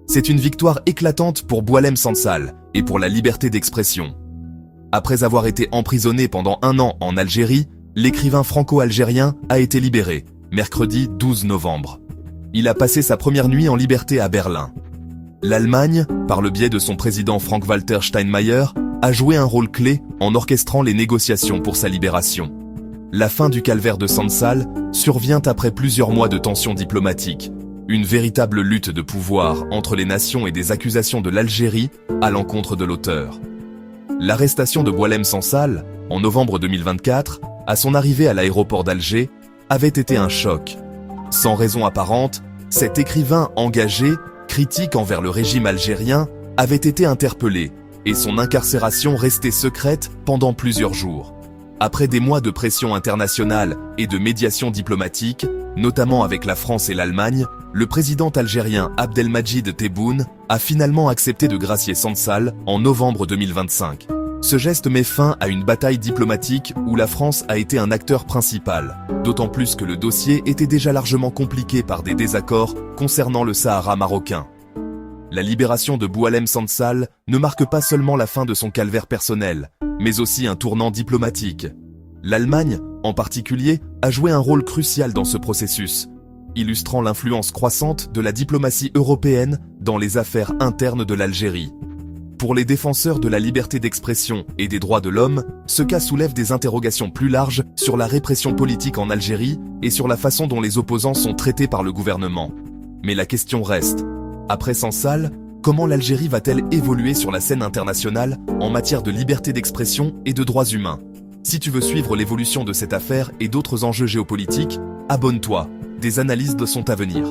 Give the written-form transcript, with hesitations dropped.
C'est une victoire éclatante pour Boualem Sansal et pour la liberté d'expression. Après avoir été emprisonné pendant 1 an en Algérie, l'écrivain franco-algérien a été libéré, mercredi 12 novembre. Il a passé sa première nuit en liberté à Berlin. L'Allemagne, par le biais de son président Frank-Walter Steinmeier, a joué un rôle clé en orchestrant les négociations pour sa libération. La fin du calvaire de Sansal survient après plusieurs mois de tensions diplomatiques, une véritable lutte de pouvoir entre les nations et des accusations de l'Algérie à l'encontre de l'auteur. L'arrestation de Boualem Sansal, en novembre 2024, à son arrivée à l'aéroport d'Alger, avait été un choc. Sans raison apparente, cet écrivain engagé, critique envers le régime algérien, avait été interpellé et son incarcération restait secrète pendant plusieurs jours. Après des mois de pression internationale et de médiation diplomatique, notamment avec la France et l'Allemagne, le président algérien Abdelmadjid Tebboune a finalement accepté de gracier Sansal en novembre 2025. Ce geste met fin à une bataille diplomatique où la France a été un acteur principal, d'autant plus que le dossier était déjà largement compliqué par des désaccords concernant le Sahara marocain. La libération de Boualem Sansal ne marque pas seulement la fin de son calvaire personnel, mais aussi un tournant diplomatique. L'Allemagne, en particulier, a joué un rôle crucial dans ce processus, illustrant l'influence croissante de la diplomatie européenne dans les affaires internes de l'Algérie. Pour les défenseurs de la liberté d'expression et des droits de l'homme, ce cas soulève des interrogations plus larges sur la répression politique en Algérie et sur la façon dont les opposants sont traités par le gouvernement. Mais la question reste, après Sansal, comment l'Algérie va-t-elle évoluer sur la scène internationale en matière de liberté d'expression et de droits humains? Si tu veux suivre l'évolution de cette affaire et d'autres enjeux géopolitiques, abonne-toi, des analyses sont à venir.